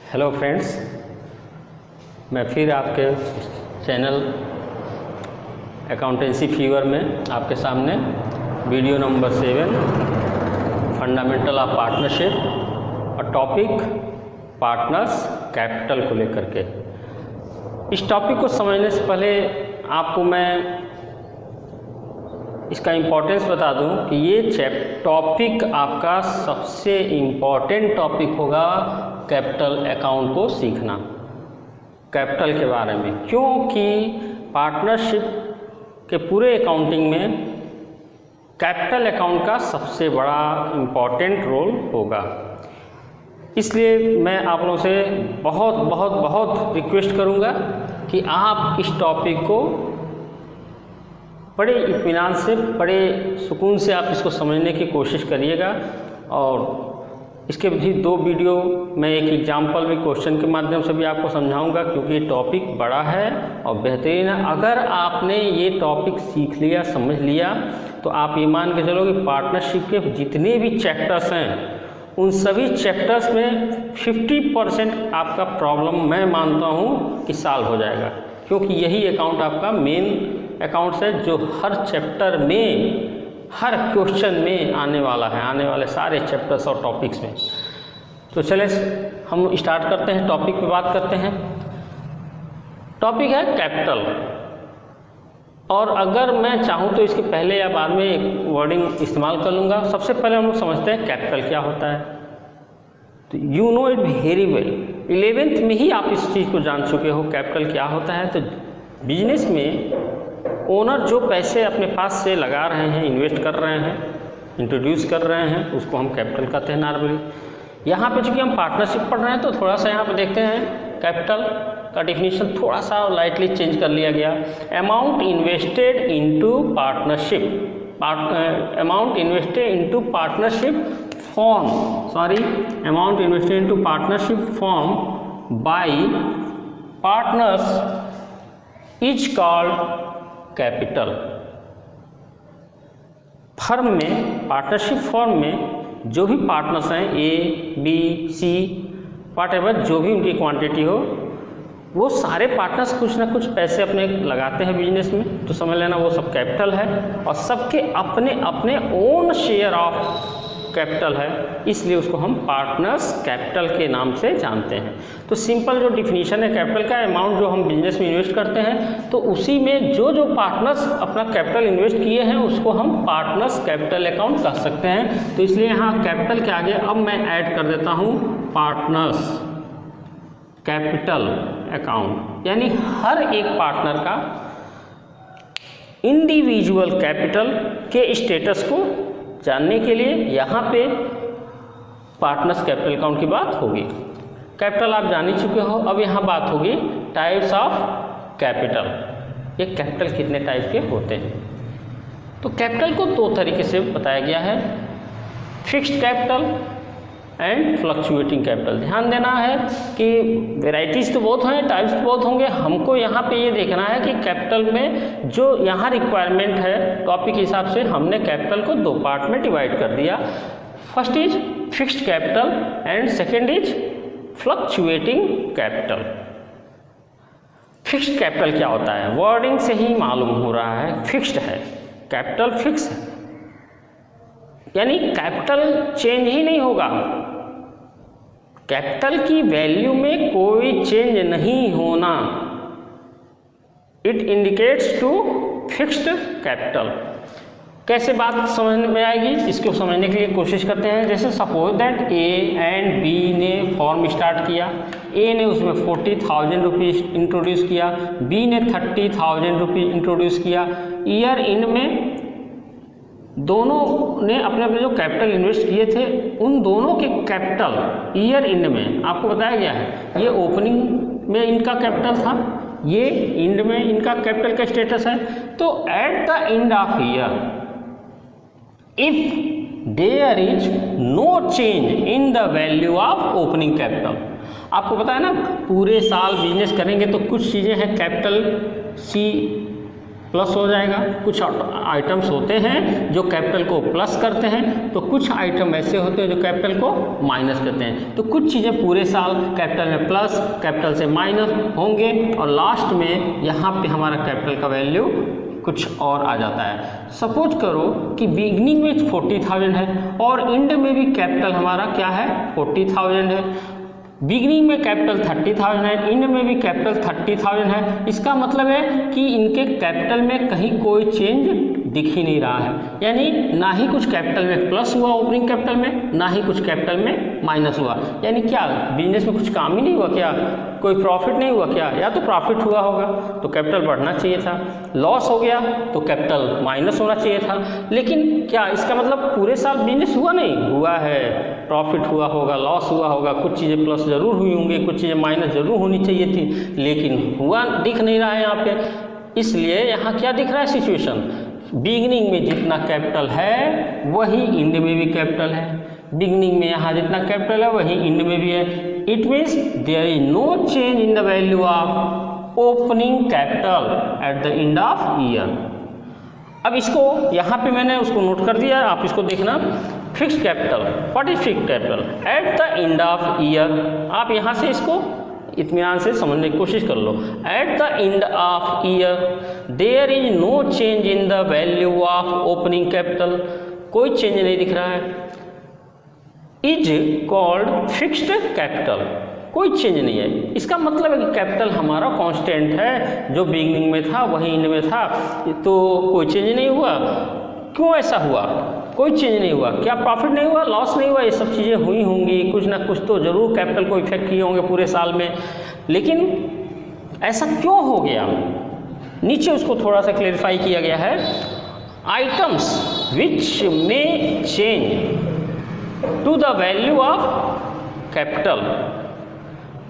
Hello friends, मैं फिर आपके चैनल अकाउंटेंसी फीवर में आपके सामने video number 7 fundamental of partnership और टॉपिक पार्टनर्स कैपिटल को लेकर के। इस टॉपिक को समझने से पहले आपको मैं इसका इम्पोर्टेंस बता दूं कि ये टॉपिक आपका सबसे इम्पोर्टेंट टॉपिक होगा कैपिटल अकाउंट को सीखना, कैपिटल के बारे में, क्योंकि पार्टनरशिप के पूरे अकाउंटिंग में कैपिटल अकाउंट का सबसे बड़ा इम्पोर्टेंट रोल होगा। इसलिए मैं आप लोगों से बहुत रिक्वेस्ट करूंगा कि आप इस टॉपिक को बड़े इत्मीनान से, बड़े सुकून से आप इसको समझने की कोशिश करिएगा। और इसके भी 2 वीडियो मैं एक एग्जाम्पल भी क्वेश्चन के माध्यम से भी आपको समझाऊंगा, क्योंकि ये टॉपिक बड़ा है और बेहतरीन है। अगर आपने ये टॉपिक सीख लिया, समझ लिया, तो आप ये मान के चलो कि पार्टनरशिप के जितने भी चैप्टर्स हैं उन सभी चैप्टर्स में 50% आपका प्रॉब्लम मैं मानता हूँ कि सॉल्व हो जाएगा, क्योंकि यही अकाउंट आपका मेन अकाउंट्स है जो हर चैप्टर में, हर क्वेश्चन में आने वाला है, आने वाले सारे चैप्टर्स और टॉपिक्स में। तो चले हम स्टार्ट करते हैं, टॉपिक पे बात करते हैं। टॉपिक है कैपिटल, और अगर मैं चाहूँ तो इसके पहले या बाद में एक वर्डिंग इस्तेमाल कर लूँगा। सबसे पहले हम लोग समझते हैं कैपिटल क्या होता है। तो you know it very well, 11th में ही आप इस चीज़ को जान चुके हो कैपिटल क्या होता है। तो बिजनेस में ओनर जो पैसे अपने पास से लगा रहे हैं, इन्वेस्ट कर रहे हैं, इंट्रोड्यूस कर रहे हैं, उसको हम कैपिटल कहते हैं नॉर्मली। यहाँ पे चूँकि हम पार्टनरशिप पढ़ रहे हैं तो थोड़ा सा यहाँ पे देखते हैं कैपिटल का डिफिनीशन थोड़ा सा लाइटली चेंज कर लिया गया। Amount invested into partnership, amount invested into partnership form, amount invested into partnership form by partners is called capital. Firm में, पार्टनरशिप फर्म में जो भी पार्टनर्स हैं, ए बी सी व्हाटएवर, जो भी उनकी क्वांटिटी हो, वो सारे पार्टनर्स कुछ ना कुछ पैसे अपने लगाते हैं बिजनेस में, तो समझ लेना वो सब कैपिटल है। और सबके अपने अपने ओन शेयर ऑफ कैपिटल है, इसलिए उसको हम पार्टनर्स कैपिटल के नाम से जानते हैं। तो सिंपल जो डिफिनीशन है कैपिटल का, अमाउंट जो हम बिजनेस में इन्वेस्ट करते हैं, तो उसी में जो पार्टनर्स अपना कैपिटल इन्वेस्ट किए हैं उसको हम पार्टनर्स कैपिटल अकाउंट कह सकते हैं। तो इसलिए यहाँ कैपिटल के आगे अब मैं ऐड कर देता हूँ पार्टनर्स कैपिटल अकाउंट, यानी हर एक पार्टनर का इंडिविजुअल कैपिटल के स्टेटस को जानने के लिए यहाँ पे पार्टनर्स कैपिटल अकाउंट की बात होगी। कैपिटल आप जान ही चुके हो। अब यहाँ बात होगी टाइप्स ऑफ कैपिटल, ये कैपिटल कितने टाइप के होते हैं। तो कैपिटल को 2 तरीके से बताया गया है, fixed capital and fluctuating capital. ध्यान देना है कि वेराइटीज़ तो बहुत हैं, टाइप्स तो बहुत होंगे, हमको यहाँ पे ये देखना है कि कैपिटल में जो यहाँ रिक्वायरमेंट है टॉपिक के हिसाब से हमने कैपिटल को 2 पार्ट में डिवाइड कर दिया। First is fixed capital and second is fluctuating capital. Fixed capital क्या होता है, वर्डिंग से ही मालूम हो रहा है, फिक्स्ड है, कैपिटल फिक्स है, यानी कैपिटल चेंज ही नहीं होगा, कैपिटल की वैल्यू में कोई चेंज नहीं होना। It indicates to fixed capital. कैसे बात समझ में आएगी, इसको समझने के लिए कोशिश करते हैं। जैसे suppose that A and B ने फॉर्म स्टार्ट किया, ए ने उसमें 40,000 रुपीज़ इंट्रोड्यूस किया, बी ने 30,000 रुपीज़ इंट्रोड्यूस किया। ईयर एंड में दोनों ने अपने अपने जो कैपिटल इन्वेस्ट किए थे उन दोनों के कैपिटल ईयर एंड में आपको बताया गया है। ये ओपनिंग में इनका कैपिटल था, ये एंड में इनका कैपिटल का स्टेटस है। तो at the end of year if there is no change in the value of opening capital, आपको पता है ना पूरे साल बिजनेस करेंगे तो कुछ चीज़ें हैं कैपिटल सी प्लस हो जाएगा। कुछ आइटम्स होते हैं जो कैपिटल को प्लस करते हैं, तो कुछ आइटम ऐसे होते हैं जो कैपिटल को माइनस करते हैं। तो कुछ चीज़ें पूरे साल कैपिटल में प्लस, कैपिटल से माइनस होंगे और लास्ट में यहाँ पे हमारा कैपिटल का वैल्यू कुछ और आ जाता है। सपोज करो कि बिगनिंग में 40,000 है और एंड में भी कैपिटल हमारा क्या है 40,000 है। बिगनिंग में कैपिटल 30,000 है, एंड में भी कैपिटल 30,000 है। इसका मतलब है कि इनके कैपिटल में कहीं कोई चेंज दिख ही नहीं रहा है, यानी ना ही कुछ कैपिटल में प्लस हुआ ओपनिंग कैपिटल में, ना ही कुछ कैपिटल में माइनस हुआ। यानी क्या बिजनेस में कुछ काम ही नहीं हुआ क्या? कोई प्रॉफिट नहीं हुआ क्या? या तो प्रॉफिट हुआ होगा तो कैपिटल बढ़ना चाहिए था, लॉस हो गया तो कैपिटल माइनस होना चाहिए था। लेकिन क्या इसका मतलब पूरे साल बिजनेस हुआ नहीं? हुआ है, प्रॉफिट हुआ होगा, लॉस हुआ होगा, कुछ चीज़ें प्लस ज़रूर हुई होंगी, कुछ चीज़ें माइनस ज़रूर होनी चाहिए थी, लेकिन हुआ दिख नहीं रहा है यहाँ पे। इसलिए यहाँ क्या दिख रहा है सिचुएशन, बिगनिंग में जितना कैपिटल है वही एंड में भी कैपिटल है, बिगनिंग में यहाँ जितना कैपिटल है वही एंड में भी है। It means there is no change in the value of opening capital at the end of year. अब इसको यहाँ पे मैंने उसको नोट कर दिया, आप इसको देखना। Fixed capital, what is fixed capital at the end of year. आप यहाँ से इसको इत्मीनान से समझने की कोशिश कर लो। At the end of year there is no change in the value of opening capital, कोई चेंज नहीं दिख रहा है, इज कॉल्ड फिक्स्ड कैपिटल, कोई चेंज नहीं है। इसका मतलब है कि कैपिटल हमारा कांस्टेंट है, जो बिगिनिंग में था वही एंड में था, तो कोई चेंज नहीं हुआ। क्यों ऐसा हुआ? कोई चेंज नहीं हुआ। क्या प्रॉफिट नहीं हुआ, लॉस नहीं हुआ? ये सब चीज़ें हुई होंगी, कुछ ना कुछ तो ज़रूर कैपिटल को इफेक्ट किए होंगे पूरे साल में, लेकिन ऐसा क्यों हो गया? नीचे उसको थोड़ा सा क्लेरिफाई किया गया है। आइटम्स विच में change to the value of capital,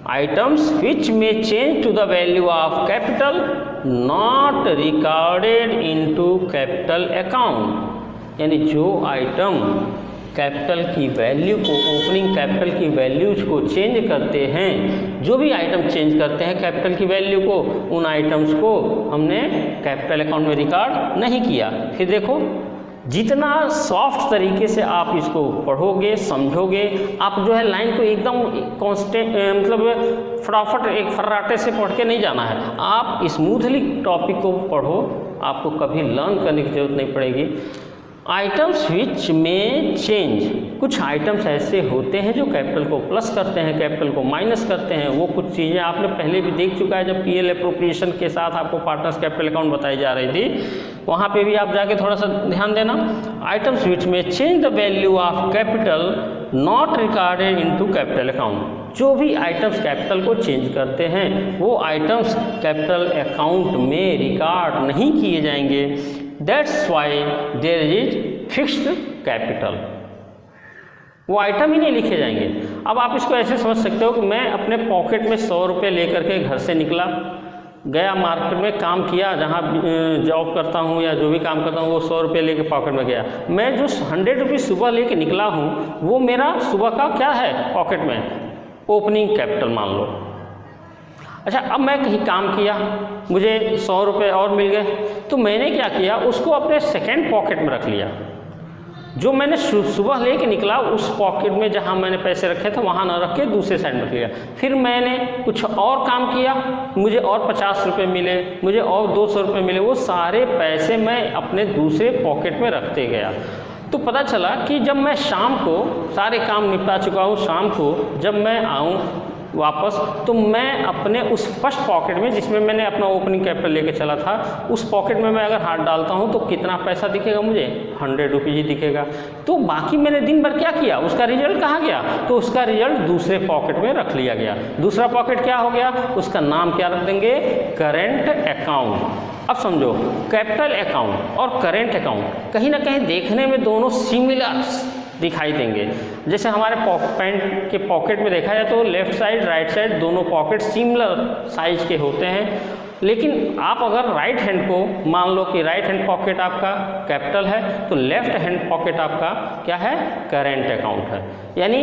items which में change to the value of capital not recorded into capital account, यानी जो आइटम कैपिटल की वैल्यू को, ओपनिंग कैपिटल की वैल्यूज को चेंज करते हैं, जो भी आइटम चेंज करते हैं कैपिटल की वैल्यू को, उन आइटम्स को हमने कैपिटल अकाउंट में रिकॉर्ड नहीं किया। फिर देखो, जितना सॉफ्ट तरीके से आप इसको पढ़ोगे, समझोगे, आप जो है लाइन को एकदम कॉन्स्टेंट, मतलब फटाफट एक फर्राटे से पढ़ के नहीं जाना है। आप स्मूथली टॉपिक को पढ़ो, आपको कभी लर्न करने की जरूरत नहीं पड़ेगी। आइटम्स विच में चेंज, कुछ आइटम्स ऐसे होते हैं जो कैपिटल को प्लस करते हैं, कैपिटल को माइनस करते हैं। वो कुछ चीज़ें आपने पहले भी देख चुका है, जब पीएल एप्रोप्रिएशन के साथ आपको पार्टनर्स कैपिटल अकाउंट बताई जा रही थी, वहाँ पे भी आप जाके थोड़ा सा ध्यान देना। आइटम्स विच में change the value of capital not recorded into capital account, जो भी आइटम्स कैपिटल को चेंज करते हैं वो आइटम्स कैपिटल अकाउंट में रिकॉर्ड नहीं किए जाएंगे। That's why there is fixed capital, वो आइटम ही नहीं लिखे जाएंगे। अब आप इसको ऐसे समझ सकते हो कि मैं अपने पॉकेट में 100 रुपये लेकर के घर से निकला, गया मार्केट में, काम किया, जहाँ जॉब करता हूँ या जो भी काम करता हूँ वो 100 रुपये लेके पॉकेट में गया। मैं जो 100 रुपये सुबह लेके निकला हूँ वो मेरा सुबह का क्या है पॉकेट में, ओपनिंग कैपिटल मान लो। अच्छा, अब मैं कहीं काम किया, मुझे 100 रुपये और मिल गए, तो मैंने क्या किया, उसको अपने सेकेंड पॉकेट में रख लिया। जो मैंने सुबह लेके निकला उस पॉकेट में जहाँ मैंने पैसे रखे थे वहाँ न रख के दूसरे साइड में रख लिया। फिर मैंने कुछ और काम किया, मुझे और 50 रुपये मिले, मुझे और 200 रुपये मिले, वो सारे पैसे मैं अपने दूसरे पॉकेट में रखते गया। तो पता चला कि जब मैं शाम को सारे काम निपटा चुका हूँ, शाम को जब मैं आऊँ वापस, तो मैं अपने उस फर्स्ट पॉकेट में जिसमें मैंने अपना ओपनिंग कैपिटल लेके चला था, उस पॉकेट में मैं अगर हाथ डालता हूं तो कितना पैसा दिखेगा मुझे, 100 रुपीज़ ही दिखेगा। तो बाकी मैंने दिन भर क्या किया, उसका रिजल्ट कहाँ गया, तो उसका रिजल्ट दूसरे पॉकेट में रख लिया गया। दूसरा पॉकेट क्या हो गया, उसका नाम क्या रख देंगे, करेंट अकाउंट। अब समझो, कैपिटल अकाउंट और करेंट अकाउंट कहीं ना कहीं देखने में दोनों सिमिलर दिखाई देंगे। जैसे हमारे पैंट के पॉकेट में देखा जाए तो लेफ्ट साइड राइट साइड दोनों पॉकेट सिमिलर साइज के होते हैं, लेकिन आप अगर राइट हैंड को मान लो कि राइट हैंड पॉकेट आपका कैपिटल है, तो लेफ्ट हैंड पॉकेट आपका क्या है, करेंट अकाउंट है। यानी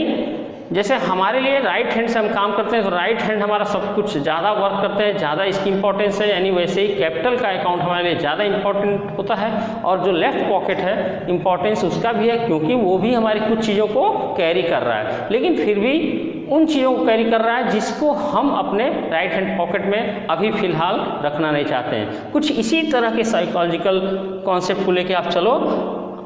जैसे हमारे लिए राइट हैंड से हम काम करते हैं तो राइट हैंड हमारा सब कुछ ज़्यादा वर्क करते हैं, ज़्यादा इसकी इंपॉर्टेंस है, यानी वैसे ही कैपिटल का अकाउंट हमारे लिए ज़्यादा इंपॉर्टेंट होता है। और जो लेफ्ट पॉकेट है इंपॉर्टेंस उसका भी है, क्योंकि वो भी हमारी कुछ चीज़ों को कैरी कर रहा है, लेकिन फिर भी उन चीज़ों को कैरी कर रहा है जिसको हम अपने राइट हैंड पॉकेट में अभी फ़िलहाल रखना नहीं चाहते हैं। कुछ इसी तरह के साइकोलॉजिकल कॉन्सेप्ट को लेके आप चलो।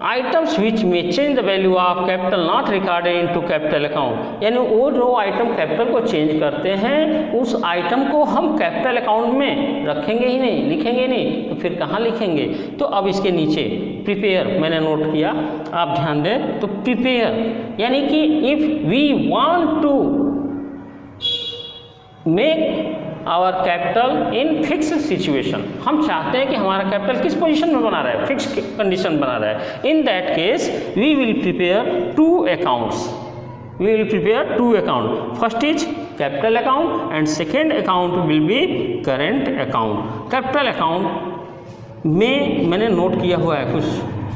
आइटम्स विच में change the value of capital not recorded into capital account, यानी वो जो आइटम कैपिटल को चेंज करते हैं उस आइटम को हम कैपिटल अकाउंट में रखेंगे ही नहीं, लिखेंगे नहीं, तो फिर कहाँ लिखेंगे? तो अब इसके नीचे प्रिपेयर मैंने नोट किया, आप ध्यान दें। तो प्रिपेयर यानी कि if we want to make our capital in fix situation, हम चाहते हैं कि हमारा कैपिटल किस पोजीशन में बना रहा है, फिक्स कंडीशन बना रहा है। In that case we will prepare two accounts, we will prepare two account. First is capital account and second account will be current account. Capital account में मैंने नोट किया हुआ है कुछ,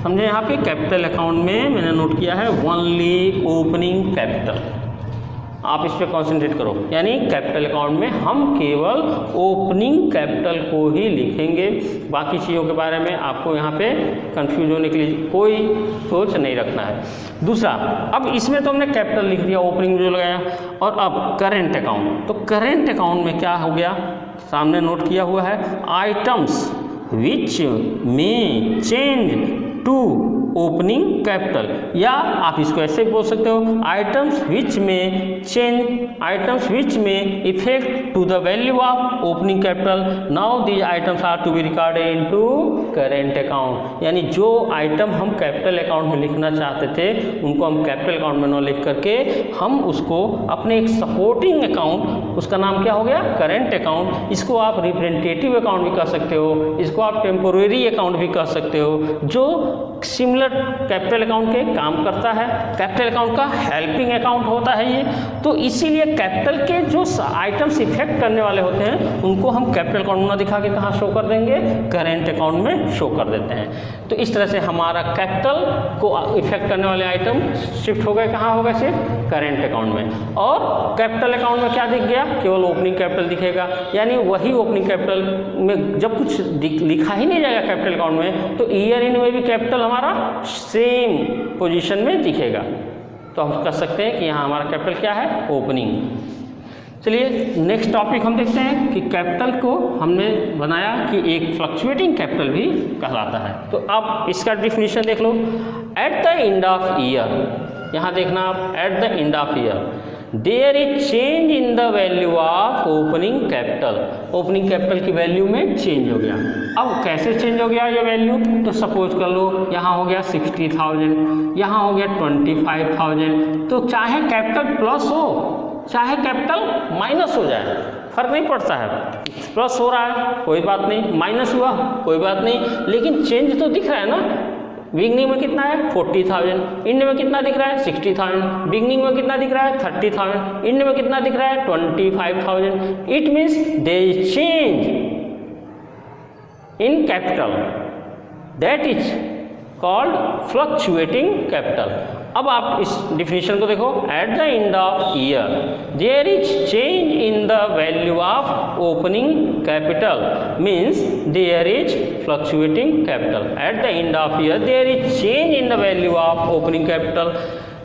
समझे यहाँ पे कैपिटल अकाउंट में मैंने नोट किया है ओनली ओपनिंग कैपिटल, आप इस पर कॉन्सेंट्रेट करो। यानी कैपिटल अकाउंट में हम केवल ओपनिंग कैपिटल को ही लिखेंगे, बाकी चीज़ों के बारे में आपको यहाँ पे कंफ्यूज होने के लिए कोई सोच नहीं रखना है। दूसरा, अब इसमें तो हमने कैपिटल लिख दिया, ओपनिंग जो लगाया, और अब करेंट अकाउंट। तो करेंट अकाउंट में क्या हो गया, सामने नोट किया हुआ है, आइटम्स विच में चेंज टू ओपनिंग कैपिटल, या आप इसको ऐसे बोल सकते हो आइटम्स विच में चेंज, आइटम्स विच में effect to the value of opening capital, now these items are to be recorded into current account. यानी जो आइटम हम कैपिटल अकाउंट में लिखना चाहते थे उनको हम कैपिटल अकाउंट में न लिख करके हम उसको अपने एक सपोर्टिंग अकाउंट, उसका नाम क्या हो गया, करेंट अकाउंट। इसको आप रिप्रेजेंटेटिव अकाउंट भी कह सकते हो, इसको आप टेम्पोरेरी अकाउंट भी कह सकते हो, जो सिमिलर कैपिटल अकाउंट के काम करता है। कैपिटल अकाउंट का हेल्पिंग अकाउंट होता है ये, तो इसीलिए कैपिटल के जो आइटम्स इफेक्ट करने वाले होते हैं उनको हम कैपिटल अकाउंट में दिखा के कहाँ शो कर देंगे, करेंट अकाउंट में शो कर देते हैं। तो इस तरह से हमारा कैपिटल को इफेक्ट करने वाले आइटम शिफ्ट हो गए, कहाँ हो गए, सिर्फ करेंट अकाउंट में। और कैपिटल अकाउंट में क्या दिख गया, केवल ओपनिंग कैपिटल दिखेगा, यानी वही ओपनिंग कैपिटल में जब कुछ लिखा ही नहीं जाएगा कैपिटल अकाउंट में, तो ईयर इन में भी कैपिटल हमारा सेम पोजीशन में दिखेगा। तो हम कह सकते हैं कि यहाँ हमारा कैपिटल क्या है, ओपनिंग। चलिए नेक्स्ट टॉपिक हम देखते हैं कि कैपिटल को हमने बनाया कि एक फ्लक्चुएटिंग कैपिटल भी कहलाता है। तो अब इसका डिफिनीशन देख लो। At the end of year, यहाँ देखना आप, at the end of year there is change in the value of opening capital, opening capital की वैल्यू में चेंज हो गया। अब कैसे चेंज हो गया ये वैल्यू, तो सपोज कर लो यहाँ हो गया 60,000, यहाँ हो गया 25,000। तो चाहे कैपिटल प्लस हो चाहे कैपिटल माइनस हो जाए, फर्क नहीं पड़ता है, प्लस हो रहा है कोई बात नहीं, माइनस हुआ कोई बात नहीं, लेकिन चेंज तो दिख रहा है ना। बिगनिंग में कितना है 40,000, एंड में कितना दिख रहा है 60,000, बिगनिंग में कितना दिख रहा है 30,000, एंड में कितना दिख रहा है 25,000। It means there is change in capital, that is called fluctuating capital. अब आप इस डिफिनीशन को देखो, at the end of year there is change in the value of opening capital, means there is fluctuating capital. At the end of year there is change in the value of opening capital,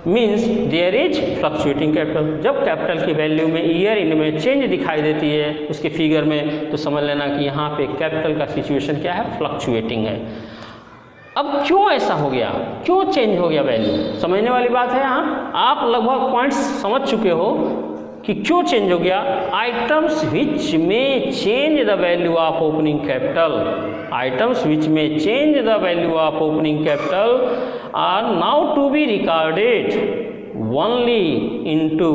means there is fluctuating capital. जब capital की value में year end में change दिखाई देती है उसके figure में, तो समझ लेना कि यहाँ पे कैपिटल का सिचुएशन क्या है, फ्लक्चुएटिंग है। अब क्यों ऐसा हो गया, क्यों चेंज हो गया वैल्यू, समझने वाली बात है। यहाँ आप लगभग पॉइंट्स समझ चुके हो कि क्यों चेंज हो गया। आइटम्स विच में change the value of opening capital, items which में change the value of opening capital are now to be recorded only into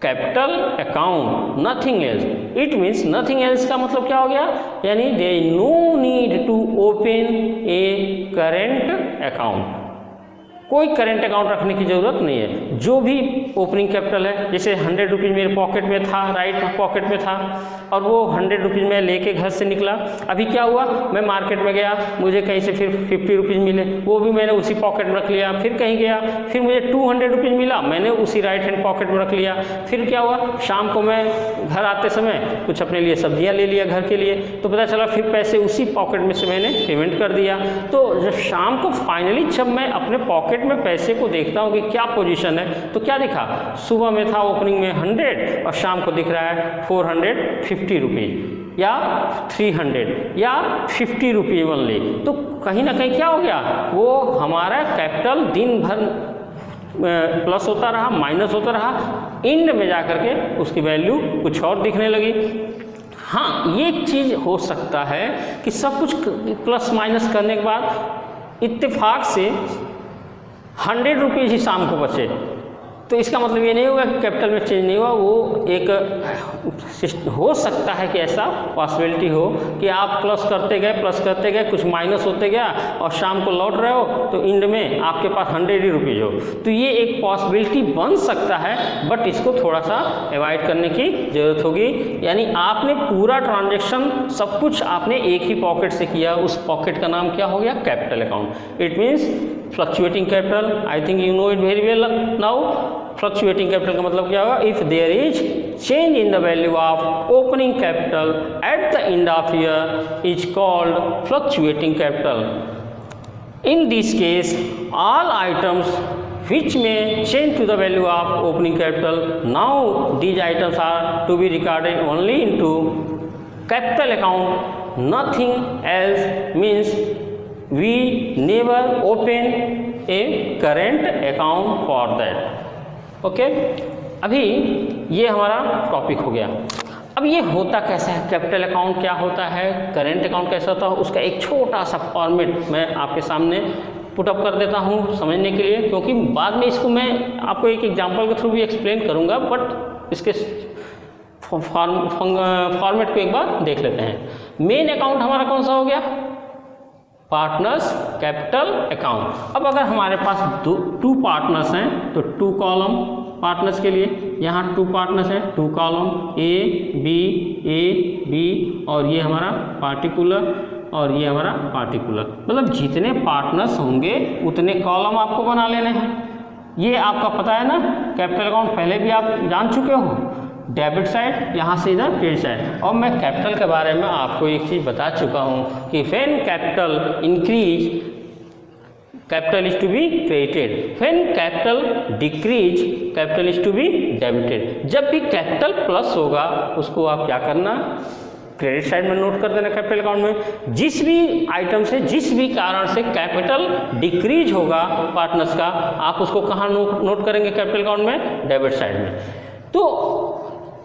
capital account, nothing else. It means nothing else का मतलब क्या हो गया, यानी there is no need to open a current account. कोई current account रखने की ज़रूरत नहीं है। जो भी ओपनिंग कैपिटल है, जैसे 100 रुपीज़ मेरे पॉकेट में था, राइट पॉकेट में था, और वो 100 रुपीज़ मैं लेके घर से निकला। अभी क्या हुआ, मैं मार्केट में गया, मुझे कहीं से फिर 50 रुपीज़ मिले, वो भी मैंने उसी पॉकेट में रख लिया। फिर कहीं गया, फिर मुझे 200 रुपीज़ मिला, मैंने उसी राइट हैंड पॉकेट में रख लिया। फिर क्या हुआ, शाम को मैं घर आते समय कुछ अपने लिए सब्जियाँ ले लिया घर के लिए, तो पता चला फिर पैसे उसी पॉकेट में से मैंने पेमेंट कर दिया। तो जब शाम को फाइनली जब मैं अपने पॉकेट में पैसे को देखता हूँ कि क्या पोजीशन है, तो क्या दिखा, सुबह में था ओपनिंग में 100 और शाम को दिख रहा है 450 रुपीज़ या 300 या 50 रुपीज़ ओनली। तो कहीं ना कहीं क्या हो गया, वो हमारा कैपिटल दिन भर प्लस होता रहा, माइनस होता रहा, एंड में जा कर के उसकी वैल्यू कुछ और दिखने लगी। हाँ, ये चीज़ हो सकता है कि सब कुछ प्लस माइनस करने के बाद इत्तेफाक से 100 रुपीज़ ही शाम को बचे, तो इसका मतलब ये नहीं होगा कि कैपिटल में चेंज नहीं हुआ। वो एक हो सकता है कि ऐसा पॉसिबिलिटी हो कि आप प्लस करते गए, कुछ माइनस होते गया और शाम को लौट रहे हो तो एंड में आपके पास 100 ही रुपीज़ हो। तो ये एक पॉसिबिलिटी बन सकता है, बट इसको थोड़ा सा अवॉइड करने की ज़रूरत होगी। यानी आपने पूरा ट्रांजेक्शन सब कुछ आपने एक ही पॉकेट से किया, उस पॉकेट का नाम क्या हो गया, capital account. It means fluctuating capital, I think you know it very well now. Fluctuating capital का मतलब क्या होगा, if there is change in the value of opening capital at the end of year is called fluctuating capital. In this case all items which may change to the value of opening capital, now these items are to be recorded only into capital account, nothing else, means we never open a current account for that. Okay, अभी ये हमारा topic हो गया। अब ये होता कैसा है, कैपिटल अकाउंट क्या होता है, करेंट अकाउंट कैसा होता है, उसका एक छोटा सा फॉर्मेट मैं आपके सामने पुट अप कर देता हूँ समझने के लिए, क्योंकि बाद में इसको मैं आपको एक एग्जांपल के थ्रू भी एक्सप्लेन करूँगा, बट इसके फॉर्मेट को एक बार देख लेते हैं। मेन अकाउंट हमारा कौन सा हो गया, पार्टनर्स कैपिटल अकाउंट। अब अगर हमारे पास टू पार्टनर्स हैं तो 2 कॉलम पार्टनर्स के लिए, यहाँ 2 पार्टनर्स हैं, 2 कॉलम ए बी, और ये हमारा पार्टिकुलर और ये हमारा पार्टिकुलर, मतलब जितने पार्टनर्स होंगे उतने कॉलम आपको बना लेने हैं। ये आपका पता है ना, कैपिटल अकाउंट पहले भी आप जान चुके हो, डेबिट साइड, यहाँ से इधर क्रेडिट साइड। और मैं कैपिटल के बारे में आपको एक चीज़ बता चुका हूँ कि when capital increase capital is to be credited, when capital decrease capital is to be debited. जब भी कैपिटल प्लस होगा उसको आप क्या करना, क्रेडिट साइड में नोट कर देना कैपिटल अकाउंट में। जिस भी आइटम से, जिस भी कारण से कैपिटल डिक्रीज होगा पार्टनर्स का, आप उसको कहाँ नोट करेंगे, कैपिटल अकाउंट में, डेबिट साइड में। तो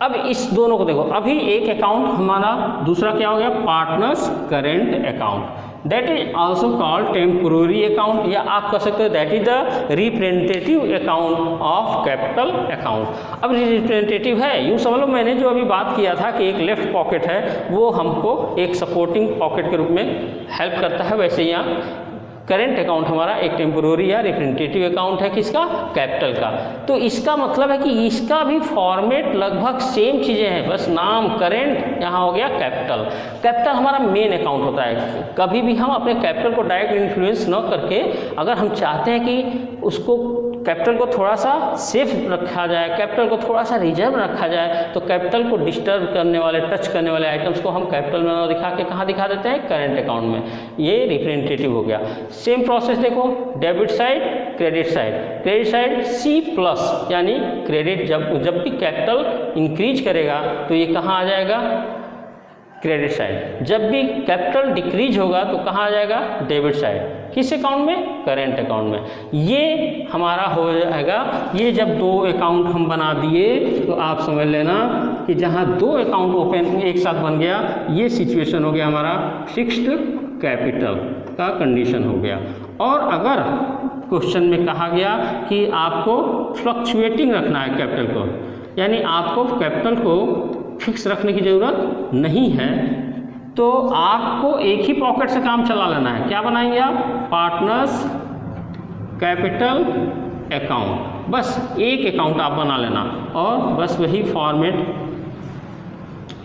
अब इस दोनों को देखो, अभी एक अकाउंट हमारा दूसरा क्या हो गया, partners current account, that is also called temporary account, या आप कह सकते हो that is the representative account of capital account. अब रिप्रेजेंटेटिव है, यूँ समझ लो मैंने जो अभी बात किया था कि एक लेफ्ट पॉकेट है वो हमको एक सपोर्टिंग पॉकेट के रूप में हेल्प करता है, वैसे यहाँ करेंट अकाउंट हमारा एक टेम्पोररी या रिप्रेजेंटेटिव अकाउंट है, किसका, कैपिटल का। तो इसका मतलब है कि इसका भी फॉर्मेट लगभग सेम चीज़ें हैं, बस नाम करेंट, यहाँ हो गया कैपिटल। कैपिटल हमारा मेन अकाउंट होता है। कभी भी हम अपने कैपिटल को डायरेक्ट इन्फ्लुएंस न करके, अगर हम चाहते हैं कि उसको कैपिटल को थोड़ा सा सेफ रखा जाए, कैपिटल को थोड़ा सा रिजर्व रखा जाए, तो कैपिटल को डिस्टर्ब करने वाले, टच करने वाले आइटम्स को हम कैपिटल में दिखा के कहाँ दिखा देते हैं, करेंट अकाउंट में। ये रिप्रेजेंटेटिव हो गया। सेम प्रोसेस देखो, debit side, credit side. Credit side C plus, यानी क्रेडिट जब भी कैपिटल इंक्रीज करेगा तो ये कहाँ आ जाएगा, क्रेडिट साइड। जब भी कैपिटल डिक्रीज होगा तो कहाँ आ जाएगा, डेबिट साइड। किस अकाउंट में, करेंट अकाउंट में। ये हमारा हो जाएगा। ये जब 2 अकाउंट हम बना दिए तो आप समझ लेना कि जहाँ 2 अकाउंट ओपन एक साथ बन गया, ये सिचुएशन हो गया हमारा फिक्स्ड कैपिटल का कंडीशन हो गया। और अगर क्वेश्चन में कहा गया कि आपको फ्लक्चुएटिंग रखना है कैपिटल को, यानी आपको कैपिटल को फिक्स रखने की ज़रूरत नहीं है, तो आपको एक ही पॉकेट से काम चला लेना है। क्या बनाएंगे आप, पार्टनर्स कैपिटल अकाउंट, बस एक अकाउंट आप बना लेना और बस वही फॉर्मेट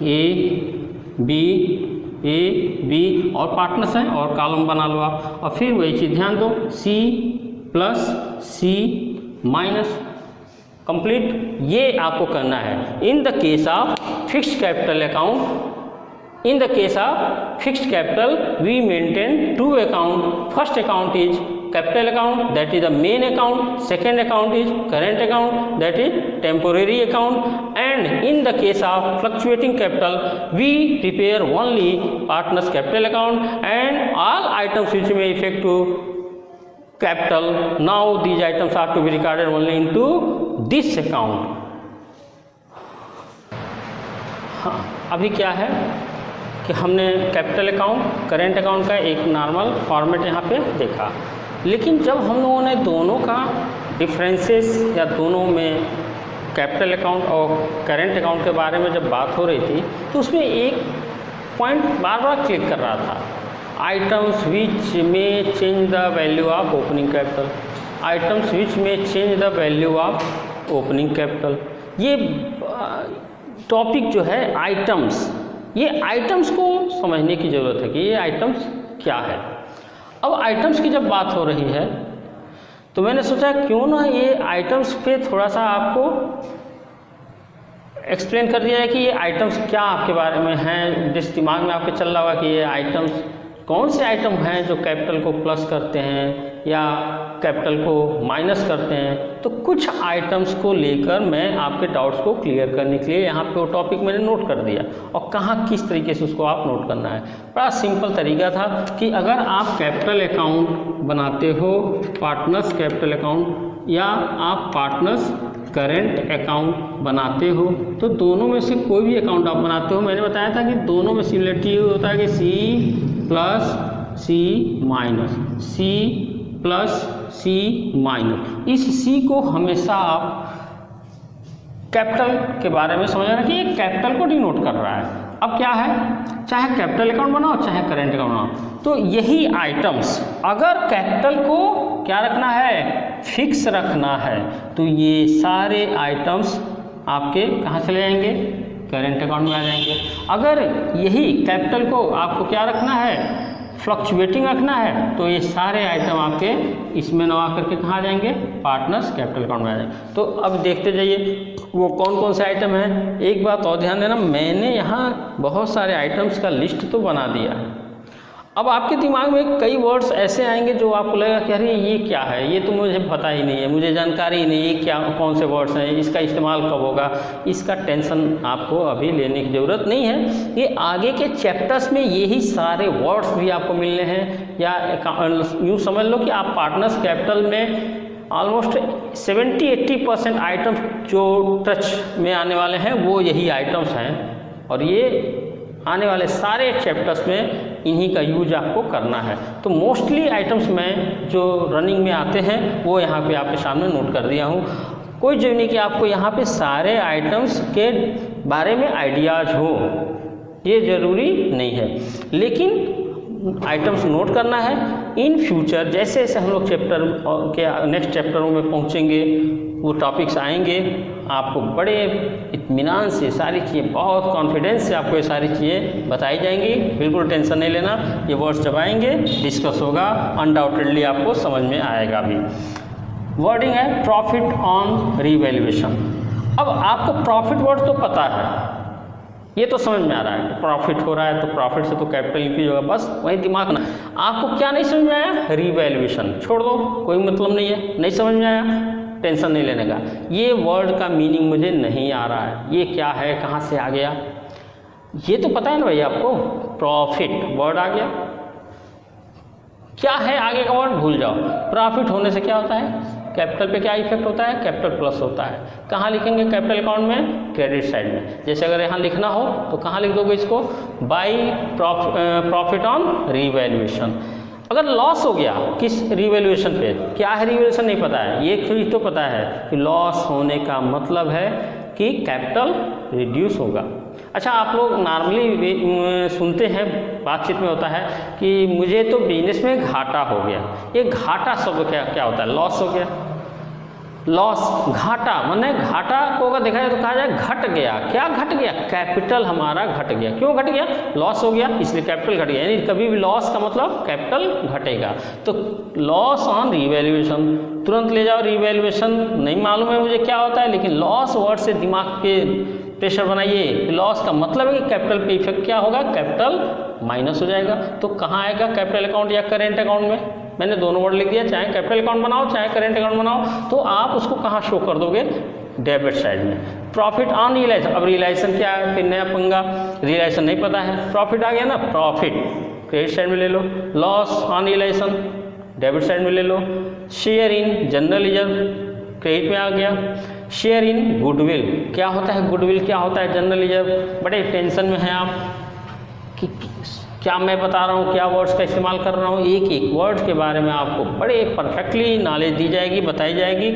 ए बी और पार्टनर्स हैं और कॉलम बना लो आप, और फिर वही चीज़ ध्यान दो C plus C minus complete, ये आपको करना है। In the case of fixed capital account, in the case of fixed capital we maintain two account. First account is capital account, that is the main account. Second account is current account, that is temporary account. And in the case of fluctuating capital we prepare only partners capital account and all items which may affect to capital, now these items are to be recorded only into this account. हाँ, अभी क्या है कि हमने capital account, current account का एक normal format यहाँ पे देखा, लेकिन जब हम लोगों ने दोनों का डिफरेंसेस या दोनों में कैपिटल अकाउंट और करेंट अकाउंट के बारे में जब बात हो रही थी तो उसमें एक पॉइंट बार बार क्लिक कर रहा था, आइटम्स विच में change the value of opening capital, items which में change the value of opening capital. ये टॉपिक जो है आइटम्स, ये आइटम्स को समझने की ज़रूरत है कि ये आइटम्स क्या है। अब आइटम्स की जब बात हो रही है तो मैंने सोचा क्यों ना ये आइटम्स पे थोड़ा सा आपको एक्सप्लेन कर दिया है कि ये आइटम्स क्या आपके बारे में हैं, जिस दिमाग में आपके चल रहा होगा कि ये आइटम्स कौन से आइटम हैं जो कैपिटल को प्लस करते हैं या कैपिटल को माइनस करते हैं। तो कुछ आइटम्स को लेकर मैं आपके डाउट्स को क्लियर करने के लिए यहाँ पे वो टॉपिक मैंने नोट कर दिया, और कहाँ किस तरीके से उसको आप नोट करना है। बड़ा सिंपल तरीका था कि अगर आप कैपिटल अकाउंट बनाते हो, पार्टनर्स कैपिटल अकाउंट, या आप पार्टनर्स करेंट अकाउंट बनाते हो, तो दोनों में से कोई भी अकाउंट आप बनाते हो, मैंने बताया था कि दोनों में सिमिलरिटी होता है कि C plus C minus, C plus C minus. इस C को हमेशा आप कैपिटल के बारे में समझना कि ये कैपिटल को डिनोट कर रहा है। अब क्या है, चाहे कैपिटल अकाउंट बनाओ चाहे करेंट अकाउंट बनाओ, तो यही आइटम्स अगर कैपिटल को क्या रखना है, फिक्स रखना है, तो ये सारे आइटम्स आपके कहाँ चले जाएंगे, करेंट अकाउंट में आ जाएंगे। अगर यही कैपिटल को आपको क्या रखना है, फ्लक्चुएटिंग रखना है, तो ये सारे आइटम आपके इसमें नवा करके कहाँ जाएंगे, पार्टनर्स कैपिटल अकाउंट में आ जाएंगे। तो अब देखते जाइए वो कौन कौन से आइटम हैं। एक बात और ध्यान देना, मैंने यहाँ बहुत सारे आइटम्स का लिस्ट तो बना दिया है। अब आपके दिमाग में कई वर्ड्स ऐसे आएंगे जो आपको लगेगा कि अरे ये क्या है, ये तो मुझे पता ही नहीं है, मुझे जानकारी ही नहीं है, ये क्या कौन से वर्ड्स हैं, इसका इस्तेमाल कब होगा। इसका टेंशन आपको अभी लेने की ज़रूरत नहीं है। ये आगे के चैप्टर्स में यही सारे वर्ड्स भी आपको मिलने हैं, या यूँ समझ लो कि आप पार्टनर्स कैपिटल में ऑलमोस्ट 70-80% आइटम्स जो टच में आने वाले हैं वो यही आइटम्स हैं, और ये आने वाले सारे चैप्टर्स में इन्हीं का यूज आपको करना है। तो मोस्टली आइटम्स में जो रनिंग में आते हैं वो यहाँ पे आपके सामने नोट कर दिया हूँ। कोई जरूरी नहीं कि आपको यहाँ पे सारे आइटम्स के बारे में आइडियाज़ हो, ये ज़रूरी नहीं है, लेकिन आइटम्स नोट करना है। इन फ्यूचर जैसे जैसे हम लोग चैप्टर के नेक्स्ट चैप्टरों में पहुँचेंगे, वो टॉपिक्स आएंगे, आपको बड़े इत्मीनान से सारी चीज़ें, बहुत कॉन्फिडेंस से आपको ये सारी चीज़ें बताई जाएंगी। बिल्कुल टेंशन नहीं लेना, ये वर्ड्स जब आएंगे डिस्कस होगा, अनडाउटेडली आपको समझ में आएगा भी। वर्डिंग है प्रॉफिट ऑन रीवैल्यूएशन। अब आपको प्रॉफिट वर्ड तो पता है, ये तो समझ में आ रहा है, प्रॉफिट हो रहा है तो प्रॉफिट से तो कैपिटल इंक्रीज होगा, बस वही दिमाग ना। आपको क्या नहीं समझ में आया, रीवैल्यूएशन छोड़ दो, कोई मतलब नहीं है, नहीं समझ में आया टेंशन नहीं लेने का। ये वर्ड का मीनिंग मुझे नहीं आ रहा है, ये क्या है, कहाँ से आ गया, ये तो पता है ना भाई आपको। प्रॉफिट वर्ड आ गया, क्या है आगे का वर्ड भूल जाओ। प्रॉफिट होने से क्या होता है, कैपिटल पे क्या इफेक्ट होता है, कैपिटल प्लस होता है। कहाँ लिखेंगे, कैपिटल अकाउंट में, क्रेडिट साइड में। जैसे अगर यहाँ लिखना हो तो कहाँ लिख दोगे इसको, बाई प्रॉफिट ऑन रीवैल्यूएशन। अगर लॉस हो गया किस रीवैल्यूएशन पे, क्या है रीवैल्यूएशन नहीं पता है, ये चीज़ तो पता है कि लॉस होने का मतलब है कि कैपिटल रिड्यूस होगा। अच्छा, आप लोग नॉर्मली सुनते हैं, बातचीत में होता है कि मुझे तो बिजनेस में घाटा हो गया। ये घाटा शब्द क्या होता है? लॉस हो गया। लॉस, घाटा माने घाटा को अगर देखा जाए तो कहा जाए घट गया। क्या घट गया? कैपिटल हमारा घट गया। क्यों घट गया? लॉस हो गया, इसलिए कैपिटल घट गया। यानी कभी भी लॉस का मतलब कैपिटल घटेगा। तो लॉस ऑन रीवैल्यूएशन, तुरंत ले जाओ रीवैल्यूएशन, नहीं मालूम है मुझे क्या होता है, लेकिन लॉस वर्ड से दिमाग पे प्रेशर बनाइए। लॉस का मतलब है कि कैपिटल पे इफेक्ट क्या होगा? कैपिटल माइनस हो जाएगा। तो कहाँ आएगा? कैपिटल अकाउंट या करेंट अकाउंट में। मैंने दोनों वर्ड लिख दिया, चाहे कैपिटल अकाउंट बनाओ चाहे करेंट अकाउंट बनाओ। तो आप उसको कहाँ शो कर दोगे? डेबिट साइड में। प्रॉफिट ऑन रियलाइजेशन, अब रियलाइजेशन क्या है? फिर नया पंगा, रियलाइजेशन नहीं पता है। प्रॉफिट आ गया ना, प्रॉफिट क्रेडिट साइड में ले लो। Loss on realisation debit side में ले लो। Share in general reserve credit में आ गया। शेयर इन गुडविल, क्या होता है गुडविल, क्या होता है जनरल रिजर्व? बड़े टेंशन में हैं आप कि क्या मैं बता रहा हूँ, क्या वर्ड्स का इस्तेमाल कर रहा हूँ। एक एक वर्ड के बारे में आपको बड़े परफेक्टली नॉलेज दी जाएगी, बताई जाएगी,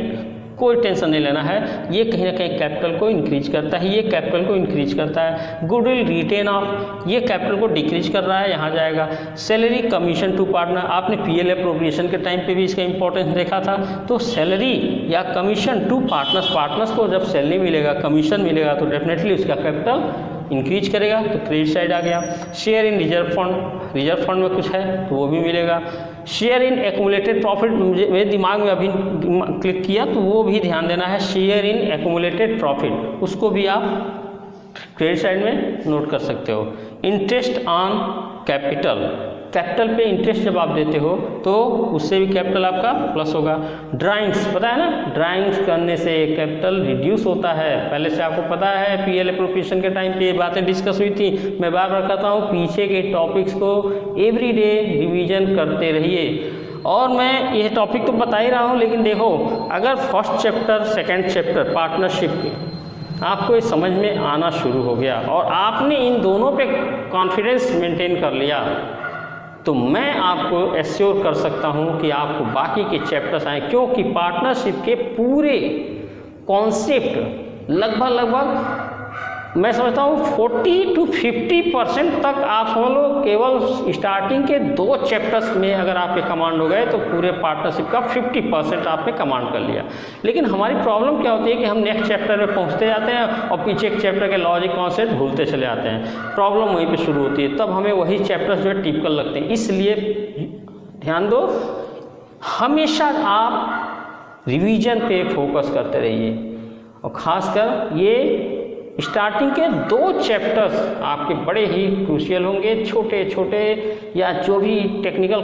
कोई टेंशन नहीं लेना है। ये कहीं ना कहीं कैपिटल को इंक्रीज करता है, ये कैपिटल को इंक्रीज करता है। गुडविल रिटेन ऑफ, ये कैपिटल को डिक्रीज कर रहा है, यहाँ जाएगा। सैलरी कमीशन टू पार्टनर, आपने पीएल अप्रोप्रिएशन के टाइम पे भी इसका इंपॉर्टेंस देखा था। तो सैलरी या कमीशन टू पार्टनर्स, पार्टनर्स को जब सैलरी मिलेगा, कमीशन मिलेगा, तो डेफिनेटली उसका कैपिटल इंक्रीज करेगा, तो क्रेडिट साइड आ गया। Share in reserve fund, reserve fund में कुछ है तो वो भी मिलेगा। शेयर इन एक्यूमुलेटेड प्रॉफिट, मेरे दिमाग में अभी क्लिक किया तो वो भी ध्यान देना है। शेयर इन एक्यूमुलेटेड प्रॉफिट, उसको भी आप क्रेडिट साइड में नोट कर सकते हो। इंटरेस्ट ऑन कैपिटल, कैपिटल पे इंटरेस्ट जब आप देते हो तो उससे भी कैपिटल आपका प्लस होगा। ड्राइंग्स, पता है ना, ड्राइंग्स करने से कैपिटल रिड्यूस होता है। पहले से आपको पता है, पीएल एप्रोप्रिएशन के टाइम पे ये बातें डिस्कस हुई थी। मैं बार बार कहता हूँ, पीछे के टॉपिक्स को एवरीडे रिवीजन करते रहिए। और मैं ये टॉपिक तो बता ही रहा हूँ, लेकिन देखो, अगर first chapter second chapter partnership के आपको ये समझ में आना शुरू हो गया और आपने इन दोनों पे कॉन्फिडेंस मेंटेन कर लिया, तो मैं आपको एश्योर कर सकता हूं कि आपको बाकी के चैप्टर्स आए, क्योंकि पार्टनरशिप के पूरे कॉन्सेप्ट लगभग मैं समझता हूँ 40 to 50% तक आप समझ लो। केवल स्टार्टिंग के 2 चैप्टर्स में अगर आपके कमांड हो गए तो पूरे पार्टनरशिप का 50% आपने कमांड कर लिया। लेकिन हमारी प्रॉब्लम क्या होती है कि हम नेक्स्ट चैप्टर में पहुँचते जाते हैं और पीछे एक चैप्टर के लॉजिक कॉन्सेप्ट भूलते चले आते हैं। प्रॉब्लम वहीं पर शुरू होती है, तब हमें वही चैप्टर्स जो है टिपिकल लगते हैं। इसलिए ध्यान दो, हमेशा आप रिवीजन पे फोकस करते रहिए और ख़ासकर ये स्टार्टिंग के 2 चैप्टर्स आपके बड़े ही क्रूशियल होंगे। छोटे छोटे या जो भी टेक्निकल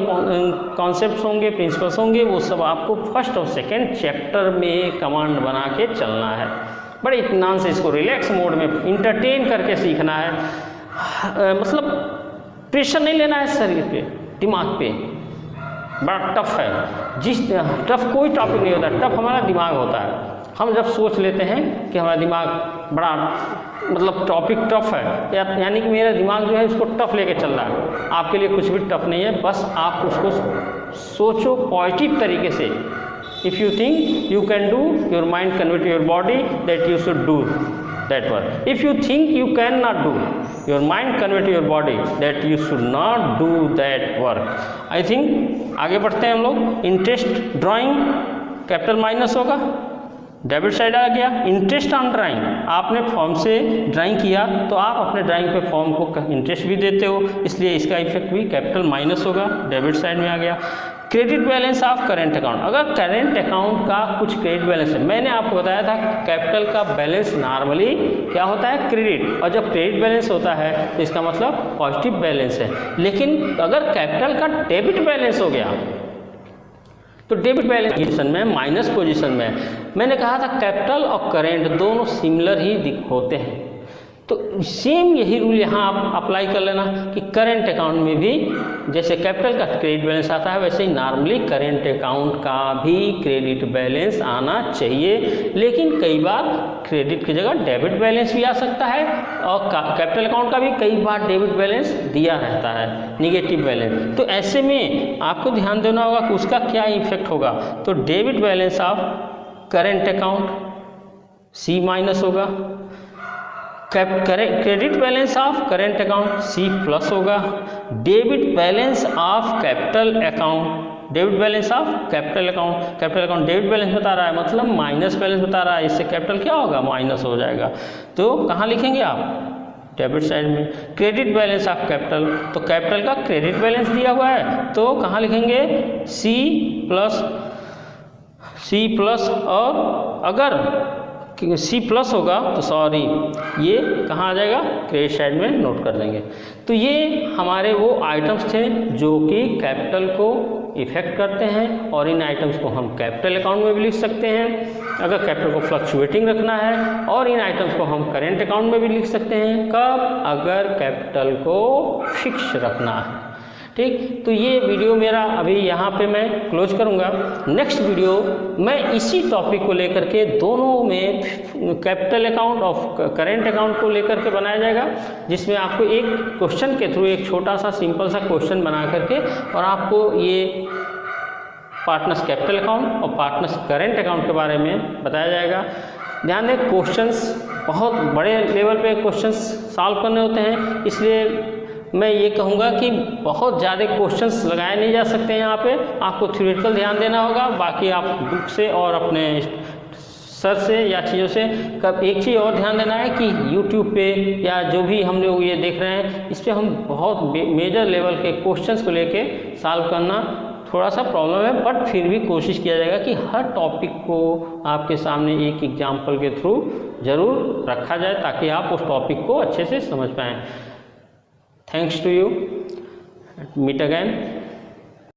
कॉन्सेप्ट्स होंगे, प्रिंसिपल्स होंगे, वो सब आपको फर्स्ट और सेकंड चैप्टर में कमांड बना के चलना है। बड़े इत्मीनान से इसको रिलैक्स मोड में इंटरटेन करके सीखना है। मतलब प्रेशर नहीं लेना है शरीर पे, दिमाग पे। बड़ा टफ है, टफ कोई टॉपिक नहीं होता, टफ हमारा दिमाग होता है। हम जब सोच लेते हैं कि हमारा दिमाग बड़ा मतलब टॉपिक टफ है, यानी कि मेरा दिमाग जो है उसको टफ लेके चल रहा है। आपके लिए कुछ भी टफ नहीं है, बस आप उसको सोचो पॉजिटिव तरीके से। If you think you can do, your mind convert your body that you should do that work. If you think you can not do, your mind convert your body that you should not do that work. I think आगे बढ़ते हैं हम लोग। Interest drawing, capital minus होगा, debit side आ गया। Interest on drawing, आपने form से drawing किया तो आप अपने ड्राइंग पे फॉर्म को इंटरेस्ट भी देते हो, इसलिए इसका इफेक्ट भी कैपिटल माइनस होगा, डेबिट साइड में आ गया। Credit balance of current account, अगर करेंट अकाउंट का कुछ क्रेडिट बैलेंस है, मैंने आपको बताया था कैपिटल का बैलेंस नॉर्मली क्या होता है? क्रेडिट। और जब क्रेडिट बैलेंस होता है तो इसका मतलब पॉजिटिव बैलेंस है। लेकिन अगर कैपिटल का डेबिट बैलेंस हो गया तो डेबिट बैलेंस पोजीशन में, माइनस पोजीशन में। मैंने कहा था कैपिटल और करेंट दोनों सिमिलर ही होते हैं, तो सेम यही रूल यहाँ आप अप्लाई कर लेना कि करेंट अकाउंट में भी जैसे कैपिटल का क्रेडिट बैलेंस आता है, वैसे ही नॉर्मली करेंट अकाउंट का भी क्रेडिट बैलेंस आना चाहिए। लेकिन कई बार क्रेडिट की जगह डेबिट बैलेंस भी आ सकता है और कैपिटल अकाउंट का भी कई बार डेबिट बैलेंस दिया रहता है, निगेटिव बैलेंस। तो ऐसे में आपको ध्यान देना होगा कि उसका क्या इफेक्ट होगा। तो debit balance of current account C- होगा, credit balance of current account C+ होगा। Debit balance of capital account, debit balance of capital account debit balance बता रहा है मतलब माइनस बैलेंस बता रहा है, इससे कैपिटल क्या होगा, माइनस हो जाएगा। तो कहाँ लिखेंगे आप, डेबिट साइड में। क्रेडिट बैलेंस ऑफ कैपिटल, तो कैपिटल का क्रेडिट बैलेंस दिया हुआ है तो कहाँ लिखेंगे, C+, और अगर C+ होगा तो सॉरी ये कहाँ आ जाएगा, क्रेडिट साइड में नोट कर देंगे। तो ये हमारे वो आइटम्स थे जो कि कैपिटल को इफेक्ट करते हैं और इन आइटम्स को हम कैपिटल अकाउंट में भी लिख सकते हैं अगर कैपिटल को फ्लक्चुएटिंग रखना है, और इन आइटम्स को हम करेंट अकाउंट में भी लिख सकते हैं कब, अगर कैपिटल को फिक्स रखना है। ठीक, तो ये वीडियो मेरा अभी यहाँ पे मैं क्लोज करूँगा। नेक्स्ट वीडियो मैं इसी टॉपिक को लेकर के दोनों में कैपिटल अकाउंट और करेंट अकाउंट को लेकर के बनाया जाएगा, जिसमें आपको एक क्वेश्चन के थ्रू एक छोटा सा सिंपल सा क्वेश्चन बना करके और आपको ये पार्टनर्स कैपिटल अकाउंट और पार्टनर्स करेंट अकाउंट के बारे में बताया जाएगा। ध्यान दें, क्वेश्चंस बहुत बड़े लेवल पे क्वेश्चंस सॉल्व करने होते हैं, इसलिए मैं ये कहूँगा कि बहुत ज़्यादा क्वेश्चंस लगाए नहीं जा सकते हैं यहाँ पे, आपको थ्योरेटिकल ध्यान देना होगा, बाकी आप बुक से और अपने सर से या चीज़ों से। कब एक चीज़ और ध्यान देना है कि YouTube पे या जो भी हम लोग ये देख रहे हैं इस पर हम बहुत मेजर लेवल के क्वेश्चंस को लेके सॉल्व करना थोड़ा सा प्रॉब्लम है, बट फिर भी कोशिश किया जाएगा कि हर टॉपिक को आपके सामने एक एग्जाम्पल के थ्रू ज़रूर रखा जाए ताकि आप उस टॉपिक को अच्छे से समझ पाएँ। Thanks to you. Meet again.